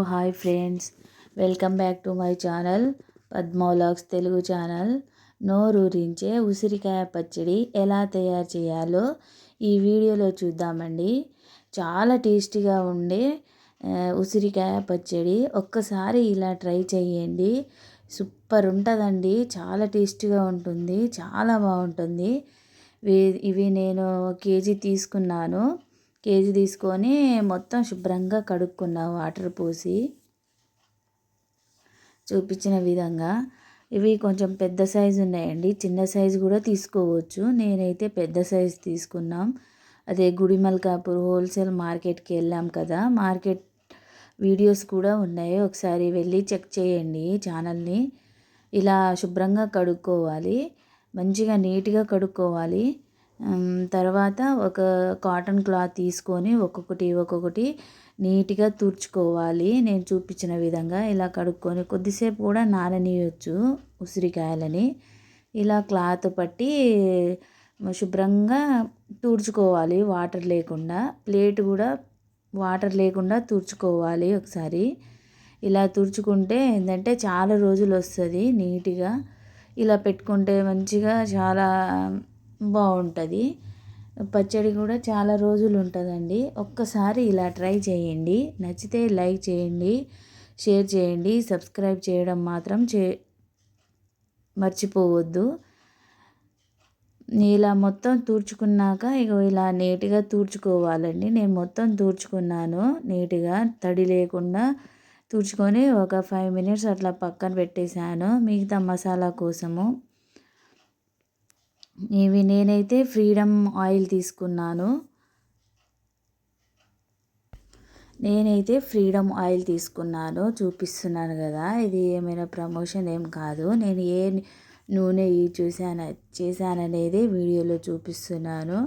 Hi friends, welcome back to my channel Padma vlogs Telugu channel. నోరూరించే ఉసిరికాయ పచ్చడి ఎలా తయారు చేయాలో ఈ వీడియోలో చూద్దామండి. చాలా టేస్టీగా ఉండే ఉసిరికాయ పచ్చడి ఒక్కసారి ఇలా ట్రై చేయండి. సూపర్ ఉంటుందండి, చాలా టేస్టీగా ఉంటుంది, చాలా బాగుంటుంది. ఇవి నేను కేజీ తీసుకున్నాను. కేజీ తీసుకొని మొత్తం శుభ్రంగా కడుక్కున్నా వాటర్ పోసి చూపించిన విధంగా. ఇవి కొంచెం పెద్ద సైజు ఉన్నాయండి, చిన్న సైజు కూడా తీసుకోవచ్చు. నేనైతే పెద్ద సైజు తీసుకున్నాం. అదే గుడిమల్కాపూర్ హోల్సేల్ మార్కెట్కి వెళ్ళాం కదా, మార్కెట్ వీడియోస్ కూడా ఉన్నాయి, ఒకసారి వెళ్ళి చెక్ చేయండి ఛానల్ని. ఇలా శుభ్రంగా కడుక్కోవాలి, మంచిగా నీట్గా కడుక్కోవాలి. తర్వాత ఒక కాటన్ క్లాత్ తీసుకొని ఒక్కొక్కటి నీట్గా తుడుచుకోవాలి. నేను చూపించిన విధంగా ఇలా కడుక్కొని కొద్దిసేపు కూడా నాననీయొచ్చు ఉసిరికాయలని. ఇలా క్లాత్ పట్టి శుభ్రంగా తుడుచుకోవాలి, వాటర్ లేకుండా. ప్లేట్ కూడా వాటర్ లేకుండా తుడుచుకోవాలి ఒకసారి. ఇలా తుడుచుకుంటే ఏంటంటే చాలా రోజులు వస్తుంది నీట్గా. ఇలా పెట్టుకుంటే మంచిగా చాలా బాగుంటుంది. పచ్చడి కూడా చాలా రోజులు ఉంటుందండి. ఒక్కసారి ఇలా ట్రై చేయండి. నచ్చితే లైక్ చేయండి, షేర్ చేయండి, సబ్స్క్రైబ్ చేయడం మాత్రం మర్చిపోవద్దు. ఇలా మొత్తం తూర్చుకున్నాక ఇలా నీట్గా తూర్చుకోవాలండి. నేను మొత్తం తూర్చుకున్నాను నీట్గా, తడి లేకుండా తూర్చుకొని ఒక 5 minutes అట్లా పక్కన పెట్టేశాను మిగతా మసాలా కోసము. ఇవి నేనైతే ఫ్రీడమ్ ఆయిల్ తీసుకున్నాను. చూపిస్తున్నాను కదా, ఇది ఏమైనా ప్రమోషన్ ఏం కాదు. నేను ఏ నూనె చేశాననేది వీడియోలో చూపిస్తున్నాను.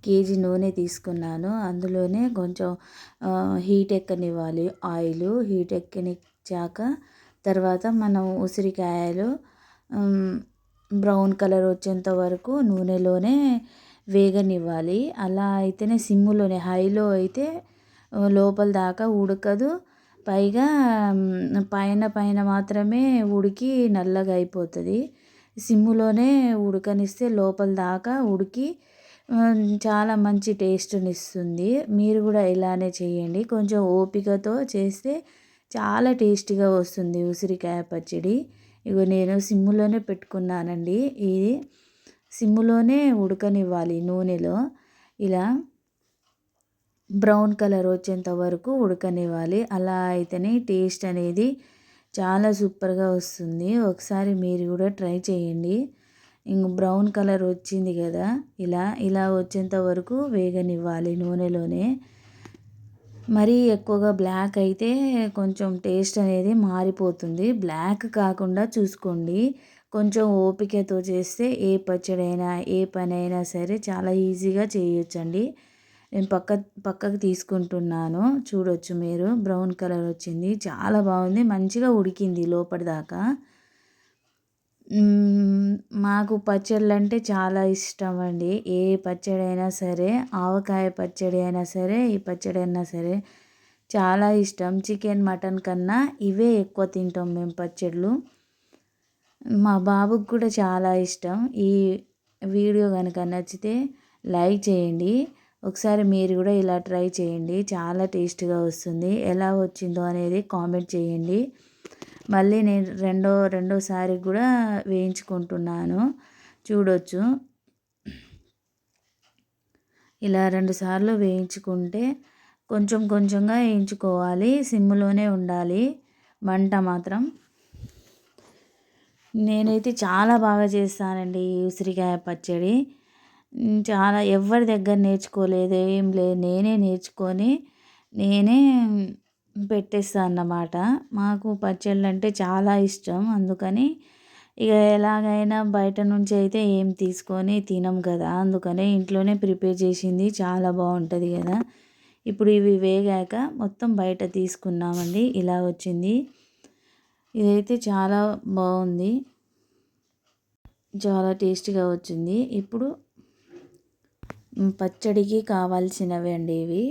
కేజీ నూనె తీసుకున్నాను. అందులోనే కొంచెం హీట్ ఎక్కనివ్వాలి ఆయిల్. హీట్ ఎక్కనిచ్చాక తర్వాత మనం ఉసిరికాయలు బ్రౌన్ కలర్ వచ్చేంత వరకు నూనెలోనే వేగనివ్వాలి. అలా అయితేనే సిమ్ములోనే, హైలో అయితే లోపల దాకా ఉడకదు. పైగా పైన మాత్రమే ఉడికి నల్లగా అయిపోతుంది. సిమ్ములోనే ఉడకనిస్తే లోపల దాకా ఉడికి చాలా మంచి టేస్ట్ని ఇస్తుంది. మీరు కూడా ఇలానే చేయండి. కొంచెం ఓపికతో చేస్తే చాలా టేస్టీగా వస్తుంది ఉసిరికాయ పచ్చడి. నేను సిమ్ములోనే పెట్టుకున్నానండి. ఇది సిమ్ములోనే ఉడకనివ్వాలి నూనెలో. ఇలా బ్రౌన్ కలర్ వచ్చేంత వరకు ఉడకనివ్వాలి. అలా అయితేనే టేస్ట్ అనేది చాలా సూపర్గా వస్తుంది. ఒకసారి మీరు కూడా ట్రై చేయండి. బ్రౌన్ కలర్ వచ్చింది కదా, ఇలా వచ్చేంత వరకు వేగనివ్వాలి నూనెలోనే. మరీ ఎక్కువగా బ్లాక్ అయితే కొంచెం టేస్ట్ అనేది మారిపోతుంది. బ్లాక్ కాకుండా చూసుకోండి. కొంచెం ఓపికతో చేస్తే ఏ పచ్చడైనా ఏ పనైనా సరే చాలా ఈజీగా చేయొచ్చండి. నేను పక్కకు తీసుకుంటున్నాను, చూడొచ్చు మీరు. బ్రౌన్ కలర్ వచ్చింది, చాలా బాగుంది, మంచిగా ఉడికింది లోపటి దాకా. మాకు పచ్చళ్ళు అంటే చాలా ఇష్టం అండి. ఏ పచ్చడి అయినా సరే, ఆవకాయ పచ్చడి అయినా సరే, ఈ పచ్చడి అయినా సరే చాలా ఇష్టం. చికెన్ మటన్ కన్నా ఇవే ఎక్కువ తింటాం మేము పచ్చళ్ళు. మా బాబుకి కూడా చాలా ఇష్టం. ఈ వీడియో కనుక నచ్చితే లైక్ చేయండి. ఒకసారి మీరు కూడా ఇలా ట్రై చేయండి, చాలా టేస్ట్గా వస్తుంది. ఎలా వచ్చిందో అనేది కామెంట్ చేయండి. మళ్ళీ నేను రెండోసారి కూడా వేయించుకుంటున్నాను, చూడొచ్చు. ఇలా 2 సార్లు వేయించుకుంటే కొంచెంగా వేయించుకోవాలి, సిమ్లోనే ఉండాలి మంట మాత్రం. నేనైతే చాలా బాగా చేస్తానండి ఈ ఉసిరికాయ పచ్చడి. చాలా ఎవరి దగ్గర నేర్చుకోలేదు, ఏం లేదు, నేనే నేర్చుకొని నేనే పెట్టేస్తాను అన్నమాట. మాకు పచ్చళ్ళు అంటే చాలా ఇష్టం. అందుకని ఎలాగైనా బయట నుంచి అయితే ఏం తీసుకొని తినం కదా, అందుకనే ఇంట్లోనే ప్రిపేర్ చేసింది చాలా బాగుంటుంది కదా. ఇప్పుడు ఇవి వేగాక మొత్తం బయట తీసుకున్నామండి. ఇలా వచ్చింది. ఇదైతే చాలా బాగుంది, చాలా టేస్టీగా వచ్చింది. ఇప్పుడు పచ్చడికి కావాల్సినవి అండి ఇవి.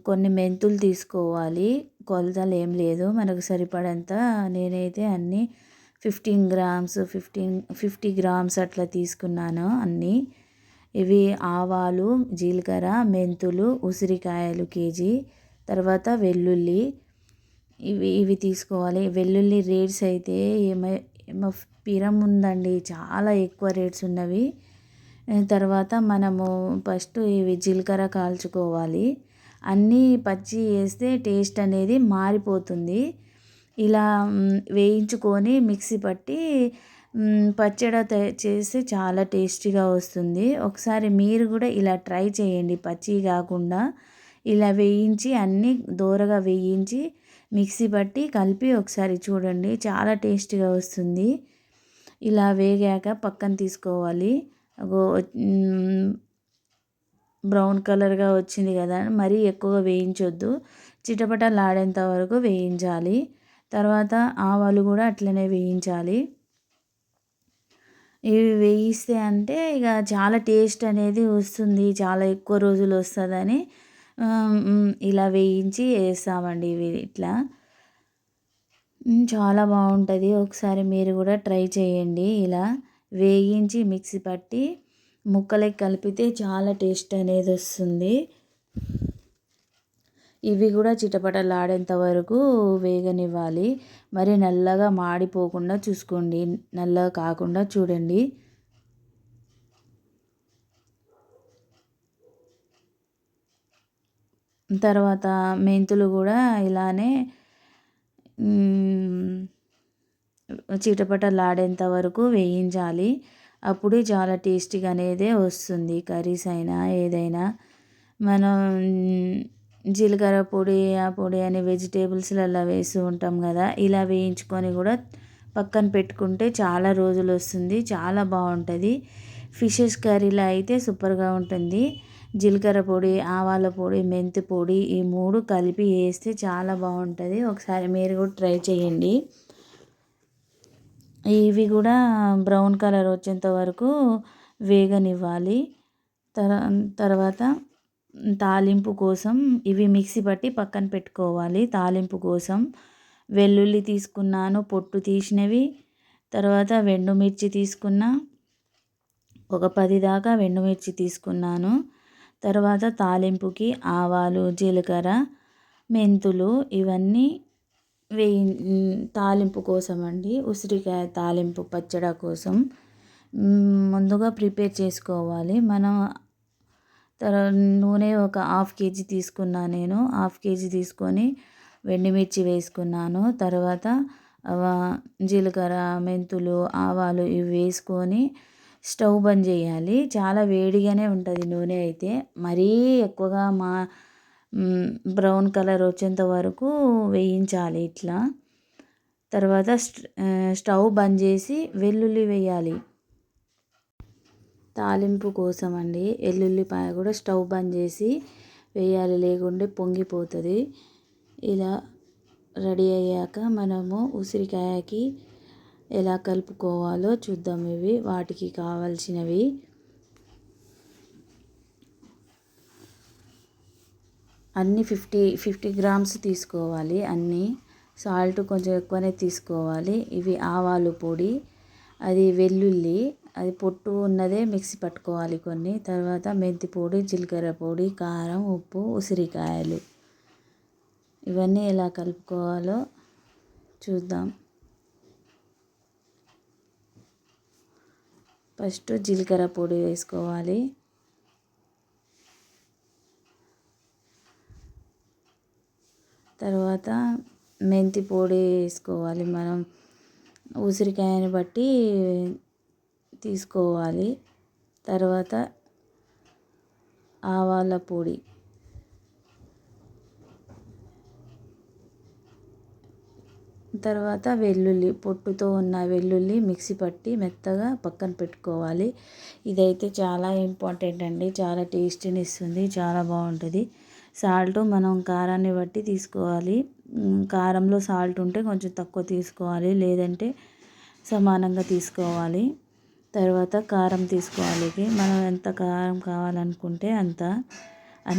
కొన్ని మెంతులు తీసుకోవాలి, కొలతలు ఏం లేదు, మనకు సరిపడంత. నేనైతే అన్నీ 15 గ్రామ్స్ 50 గ్రామ్స్ అట్లా తీసుకున్నాను అన్నీ. ఇవి ఆవాలు, జీలకర్ర, మెంతులు, ఉసిరికాయలు కేజీ, తర్వాత వెల్లుల్లి, ఇవి తీసుకోవాలి. వెల్లుల్లి రేట్స్ అయితే ఏమో పిరం ఉందండి, చాలా ఎక్కువ రేట్స్ ఉన్నవి. తర్వాత మనము ఫస్ట్ ఇవి జీలకర్ర కాల్చుకోవాలి. అన్నీ పచ్చి వేస్తే టేస్ట్ అనేది మారిపోతుంది. ఇలా వేయించుకొని మిక్సీ పట్టి పచ్చడి చేస్తే చాలా టేస్టీగా వస్తుంది. ఒకసారి మీరు కూడా ఇలా ట్రై చేయండి. పచ్చి కాకుండా ఇలా వేయించి అన్నీ దోరగా వేయించి మిక్సీ పట్టి కలిపి ఒకసారి చూడండి, చాలా టేస్టీగా వస్తుంది. ఇలా వేగాక పక్కన తీసుకోవాలి. బ్రౌన్ కలర్గా వచ్చింది కదా, మరీ ఎక్కువగా వేయించొద్దు, చిటపటలాడేంత వరకు వేయించాలి. తర్వాత ఆవాలు కూడా అట్లనే వేయించాలి. ఇవి వేయిస్తే అంటే ఇక చాలా టేస్ట్ అనేది వస్తుంది, చాలా ఎక్కువ రోజులు వస్తుందని ఇలా వేయించి వేస్తామండి. ఇవి ఇట్లా చాలా బాగుంటుంది. ఒకసారి మీరు కూడా ట్రై చేయండి. ఇలా వేయించి మిక్సీ పట్టి ముక్కలకి కలిపితే చాలా టేస్ట్ అనేది వస్తుంది. ఇవి కూడా చిటపటలాడేంత వరకు వేగనివ్వాలి. మరి నల్లగా మాడిపోకుండా చూసుకోండి, నల్లగా కాకుండా చూడండి. తర్వాత మెంతులు కూడా ఇలానే చిటపటలాడేంత వరకు వేయించాలి. అప్పుడు చాలా టేస్టీగా అనేది వస్తుంది కర్రీస్ అయినా ఏదైనా. మనం జీలకర్ర పొడి, ఆ పొడి అని వెజిటేబుల్స్లలో వేస్తూ ఉంటాం కదా, ఇలా వేయించుకొని కూడా పక్కన పెట్టుకుంటే చాలా రోజులు వస్తుంది, చాలా బాగుంటుంది. ఫిషెస్ కర్రీలో అయితే సూపర్గా ఉంటుంది. జీలకర్ర పొడి, ఆవాల పొడి, మెంతి పొడి, ఈ 3 కలిపి వేస్తే చాలా బాగుంటుంది. ఒకసారి మీరు కూడా ట్రై చేయండి. ఇవి కూడా బ్రౌన్ కలర్ వచ్చేంత వరకు వేగనివ్వాలి. తర్వాత తాలింపు కోసం ఇవి మిక్సీ పట్టి పక్కన పెట్టుకోవాలి. తాలింపు కోసం వెల్లుల్లి తీసుకున్నాను, పొట్టు తీసినవి. తర్వాత ఎండుమిర్చి తీసుకున్నా, ఒక 10 దాకా ఎండుమిర్చి తీసుకున్నాను. తర్వాత తాలింపుకి ఆవాలు, జీలకర్ర, మెంతులు ఇవన్నీ తాలింపు కోసం అండి, ఉసిరికాయ తాలింపు పచ్చడి కోసం ముందుగా ప్రిపేర్ చేసుకోవాలి. మనం నూనె ఒక 1/2 కేజీ తీసుకున్నాను నేను. 1/2 కేజీ తీసుకొని ఎండుమిర్చి వేసుకున్నాను. తర్వాత జీలకర్ర, మెంతులు, ఆవాలు ఇవి వేసుకొని స్టవ్ బంద్ చేయాలి. చాలా వేడిగానే ఉంటుంది నూనె అయితే, మరీ ఎక్కువగా బ్రౌన్ కలర్ వచ్చేంత వరకు వేయించాలి ఇట్లా. తర్వాత స్టవ్ బంద్ చేసి వెల్లుల్లి వేయాలి. తాలింపు కోసం అండి, వెల్లుల్లిపాయ కూడా స్టవ్ బంద్ చేసి వేయాలి, లేకుంటే పొంగిపోతుంది. ఇలా రెడీ అయ్యాక మనము ఉసిరికాయకి ఎలా కలుపుకోవాలో చూద్దాం. ఇవి వాటికి కావాల్సినవి అన్నీ 50 గ్రామ్స్ తీసుకోవాలి. అన్నీ సాల్ట్ కొంచెం ఎక్కువనే తీసుకోవాలి. ఇవి ఆవాలు పొడి, అది వెల్లుల్లి, అది పొట్టు ఉన్నదే మిక్సీ పట్టుకోవాలి కొన్ని. తర్వాత మెంతి పొడి, జీలకర్ర పొడి, కారం, ఉప్పు, ఉసిరికాయలు, ఇవన్నీ ఎలా కలుపుకోవాలో చూద్దాం. ఫస్ట్ జీలకర్ర పొడి వేసుకోవాలి. తర్వాత మెంతి పొడి వేసుకోవాలి. మనం ఉసిరికాయని బట్టి తీసుకోవాలి. తర్వాత ఆవాల పొడి, తర్వాత వెల్లుల్లి, పొట్టుతో ఉన్న వెల్లుల్లి మిక్సీ పట్టి మెత్తగా పక్కన పెట్టుకోవాలి. ఇదైతే చాలా ఇంపార్టెంట్ అండి, చాలా టేస్టీని ఇస్తుంది, చాలా బాగుంటుంది. సాల్ట్ మనం కారాన్ని బట్టి తీసుకోవాలి. కారంలో సాల్ట్ ఉంటే కొంచెం తక్కువ తీసుకోవాలి, లేదంటే సమానంగా తీసుకోవాలి. తర్వాత కారం తీసుకోవాలి. మనం ఎంత కారం కావాలనుకుంటే అంత.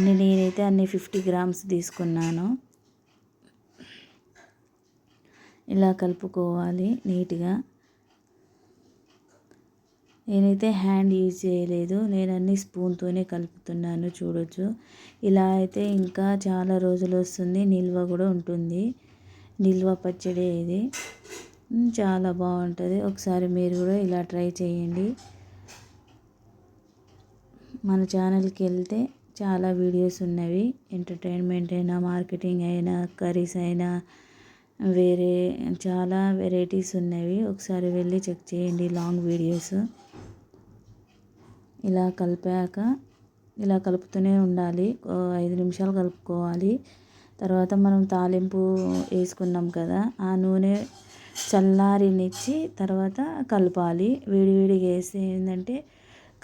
నేనైతే అన్ని 50 గ్రామ్స్ తీసుకున్నాను. ఇలా కలుపుకోవాలి నీట్గా. నేనైతే హ్యాండ్ యూజ్ చేయలేదు, నేను అన్ని స్పూన్తోనే కలుపుతున్నాను. చూడొచ్చు, ఇలా అయితే ఇంకా చాలా రోజులు వస్తుంది, నిల్వ కూడా ఉంటుంది. నిల్వ పచ్చడి ఇది చాలా బాగుంటుంది. ఒకసారి మీరు కూడా ఇలా ట్రై చేయండి. మన ఛానల్కి వెళ్తే చాలా వీడియోస్ ఉన్నవి, ఎంటర్టైన్మెంట్ అయినా, మార్కెటింగ్ అయినా, కర్రీస్ అయినా, వేరే చాలా వెరైటీస్ ఉన్నవి. ఒకసారి వెళ్ళి చెక్ చేయండి లాంగ్ వీడియోస్. ఇలా కలిపాక ఇలా కలుపుతూనే ఉండాలి, 5 నిమిషాలు కలుపుకోవాలి. తర్వాత మనం తాలింపు వేసుకున్నాం కదా, ఆ నూనె చల్లారినిచ్చి తర్వాత కలపాలి. వేడివేడిగా వేస్తే ఏంటంటే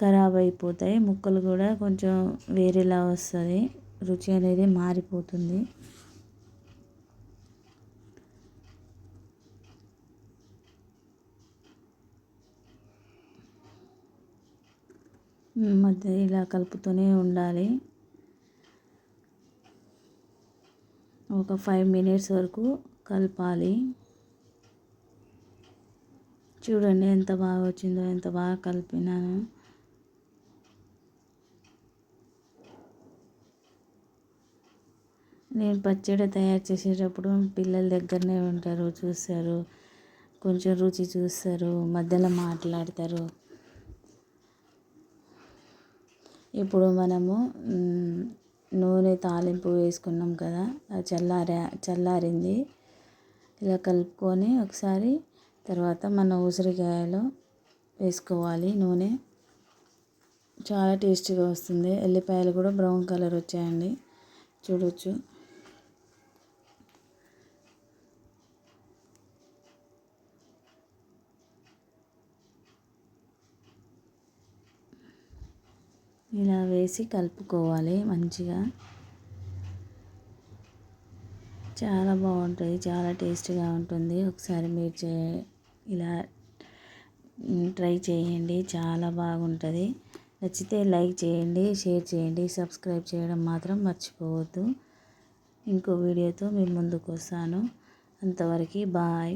ఖరాబ్ అయిపోతాయి, ముక్కలు కూడా కొంచెం వేరేలా వస్తుంది, రుచి అనేది మారిపోతుంది. మధ్య ఇలా కలుపుతూనే ఉండాలి. ఒక 5 మినిట్స్ వరకు కలపాలి. చూడండి ఎంత బాగా వచ్చిందో, ఎంత బాగా కలిపినాను. నేను పచ్చడి తయారు చేసేటప్పుడు పిల్లల దగ్గరనే ఉంటారు, చూస్తారు, కొంచెం రుచి చూస్తారు, మధ్యలో మాట్లాడతారు. ఇప్పుడు మనము నూనె తాలింపు వేసుకున్నాం కదా, అది చల్లారింది. ఇలా కలుపుకొని ఒకసారి తర్వాత మన ఉసిరికాయలో వేసుకోవాలి నూనె, చాలా టేస్టీగా వస్తుంది. ఎల్లిపాయలు కూడా బ్రౌన్ కలర్ వచ్చాయండి, చూడొచ్చు. ఇలా వేసి కలుపుకోవాలి మంచిగా. చాలా బాగుంటుంది, చాలా టేస్ట్గా ఉంటుంది. ఒకసారి మీరు ఇలా ట్రై చేయండి, చాలా బాగుంటుంది. నచ్చితే లైక్ చేయండి, షేర్ చేయండి, సబ్స్క్రైబ్ చేయడం మాత్రం మర్చిపోవద్దు. ఇంకో వీడియోతో మీ ముందుకు వస్తాను. అంతవరకు బాయ్.